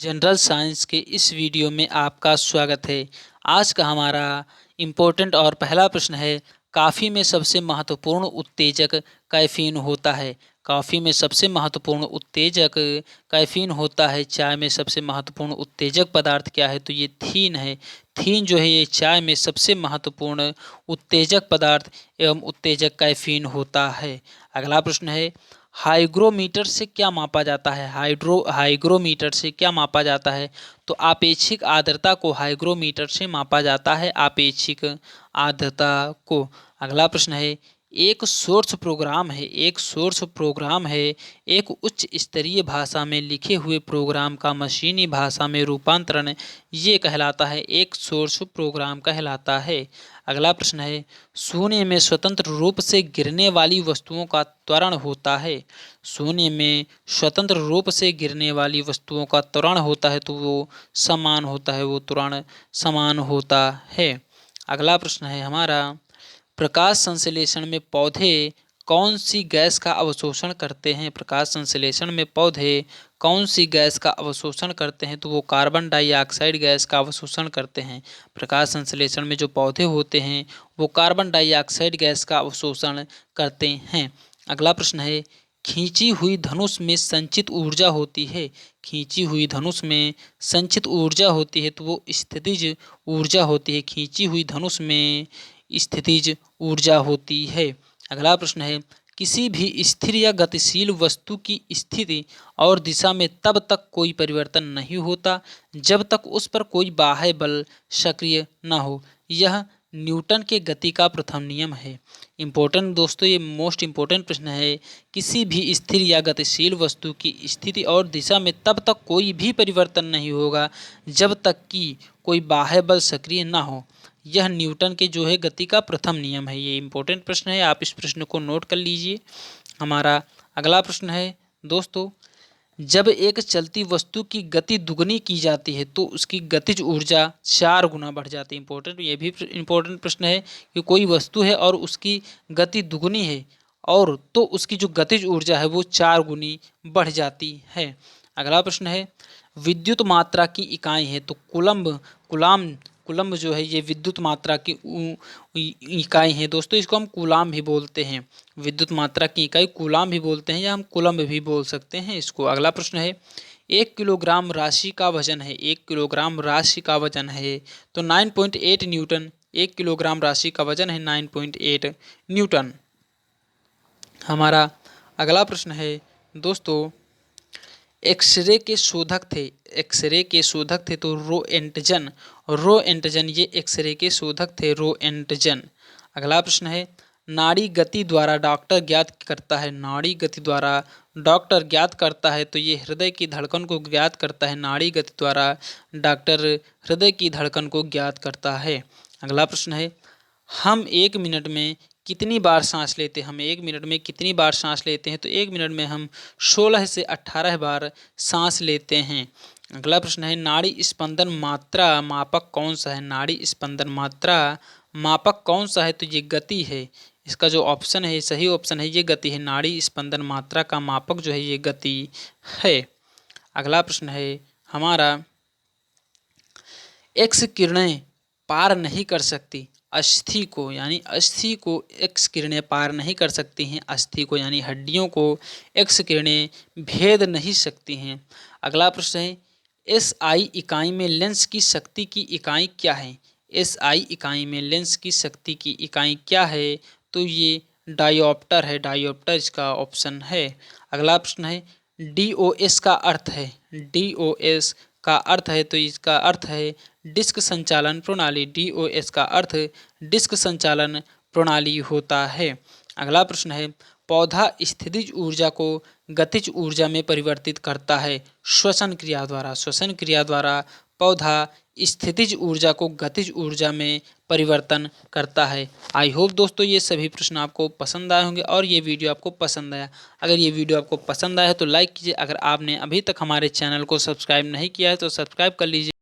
General science के इस video में आपका स्वागत है। आज का हमारा इम्पोर्टेंट और पहला प्रश्न है, कॉफ़ी में सबसे महत्वपूर्ण उत्तेजक कैफ़ीन होता है। कॉफ़ी में सबसे महत्वपूर्ण उत्तेजक कैफ़ीन होता है। चाय में सबसे महत्वपूर्ण उत्तेजक पदार्थ क्या है? तो ये थीन है। थीन जो है ये चाय में सबसे महत्वपूर्ण उत्तेजक पदार्थ एवं उत्तेजक कैफ़ीन होता है। अगला प्रश्न है, हाइग्रोमीटर से क्या मापा जाता है? हाइग्रोमीटर से क्या मापा जाता है? तो आपेक्षिक आर्द्रता को हाइग्रोमीटर से मापा जाता है, आपेक्षिक आर्द्रता को। अगला प्रश्न है, एक सोर्स प्रोग्राम है एक उच्च स्तरीय भाषा में लिखे हुए प्रोग्राम का मशीनी भाषा में रूपांतरण ये कहलाता है, एक सोर्स प्रोग्राम कहलाता है। अगला प्रश्न है, शून्य में स्वतंत्र रूप से गिरने वाली वस्तुओं का त्वरण होता है। शून्य में स्वतंत्र रूप से गिरने वाली वस्तुओं का त्वरण होता है तो वो समान होता है, वो त्वरण समान होता है। अगला प्रश्न है हमारा, प्रकाश संश्लेषण में पौधे कौन सी गैस का अवशोषण करते हैं? प्रकाश संश्लेषण में पौधे कौन सी गैस का अवशोषण करते हैं? तो वो कार्बन डाइऑक्साइड गैस का अवशोषण करते हैं। प्रकाश संश्लेषण में जो पौधे होते हैं वो कार्बन डाइऑक्साइड गैस का अवशोषण करते हैं। अगला प्रश्न है, खींची हुई धनुष में संचित ऊर्जा होती है। खींची हुई धनुष में संचित ऊर्जा होती है तो वो स्थितिज ऊर्जा होती है। खींची हुई धनुष में स्थितिज ऊर्जा होती है। अगला प्रश्न है, किसी भी स्थिर या गतिशील वस्तु की स्थिति और दिशा में तब तक कोई परिवर्तन नहीं होता जब तक उस पर कोई बाह्य बल सक्रिय न हो। यह न्यूटन के गति का प्रथम नियम है। इम्पोर्टेंट दोस्तों, ये मोस्ट इम्पोर्टेंट प्रश्न है। किसी भी स्थिर या गतिशील वस्तु की स्थिति और दिशा में तब तक कोई भी परिवर्तन नहीं होगा जब तक कि कोई बाह्य बल सक्रिय ना हो। यह न्यूटन के जो है गति का प्रथम नियम है। ये इम्पोर्टेंट प्रश्न है, आप इस प्रश्न को नोट कर लीजिए। हमारा अगला प्रश्न है दोस्तों, जब एक चलती वस्तु की गति दुगनी की जाती है तो उसकी गतिज ऊर्जा 4 गुना बढ़ जाती है। इम्पोर्टेंट, ये भी इम्पोर्टेंट प्रश्न है कि कोई वस्तु है और उसकी गति दुगनी है और तो उसकी जो गतिज ऊर्जा है वो 4 गुनी बढ़ जाती है। अगला प्रश्न है, विद्युत मात्रा की इकाई है तो कुलम्ब जो है ये विद्युत मात्रा की इकाई है दोस्तों, इसको हम कूलाम भी बोलते हैं। विद्युत मात्रा की इकाई कूलाम भी बोलते हैं या हम कुलम्ब भी बोल सकते हैं इसको। अगला प्रश्न है, 1 किलोग्राम राशि का वजन है। 1 किलोग्राम राशि का वजन है तो 9.8 न्यूटन। 1 किलोग्राम राशि का वजन है 9.8 न्यूटन। हमारा अगला प्रश्न है दोस्तों, एक्सरे के शोधक थे तो रो एंटजन ये एक्सरे के शोधक थे, रो एंटजन। अगला प्रश्न है, नाड़ी गति द्वारा डॉक्टर ज्ञात करता है। नाड़ी गति द्वारा डॉक्टर ज्ञात करता है तो ये हृदय की धड़कन को ज्ञात करता है। नाड़ी गति द्वारा डॉक्टर हृदय की धड़कन को ज्ञात करता है। अगला प्रश्न है, हम 1 मिनट में कितनी बार सांस लेते हैं? हम 1 मिनट में कितनी बार सांस लेते हैं? तो 1 मिनट में हम 16 से 18 बार सांस लेते हैं। अगला प्रश्न है, नाड़ी स्पंदन मात्रा मापक कौन सा है? नाड़ी स्पंदन मात्रा मापक कौन सा है? तो ये गति है। इसका जो ऑप्शन है, सही ऑप्शन है, ये गति है। नाड़ी स्पंदन मात्रा का मापक जो है ये गति है। अगला प्रश्न है हमारा, एक्स किरणें पार नहीं कर सकती अस्थि को, यानी अस्थि को एक्स किरणें पार नहीं कर सकती हैं। अस्थि को यानी हड्डियों को एक्स किरणें भेद नहीं सकती हैं। अगला प्रश्न है, एसआई इकाई में लेंस की शक्ति की इकाई क्या है? एसआई इकाई में लेंस की शक्ति की इकाई क्या है? तो ये डायोप्टर है। डायोप्टर इसका ऑप्शन है। अगला प्रश्न है, डीओएस का अर्थ है। डीओएस का अर्थ है तो इसका अर्थ है डिस्क संचालन प्रणाली। डीओएस का अर्थ डिस्क संचालन प्रणाली होता है। अगला प्रश्न है, पौधा स्थितिज ऊर्जा को गतिज ऊर्जा में परिवर्तित करता है श्वसन क्रिया द्वारा। श्वसन क्रिया द्वारा पौधा स्थितिज ऊर्जा को गतिज ऊर्जा में परिवर्तन करता है। आई होप दोस्तों ये सभी प्रश्न आपको पसंद आए होंगे और ये वीडियो आपको पसंद आया। अगर ये वीडियो आपको पसंद आया है तो लाइक कीजिए। अगर आपने अभी तक हमारे चैनल को सब्सक्राइब नहीं किया है तो सब्सक्राइब कर लीजिए।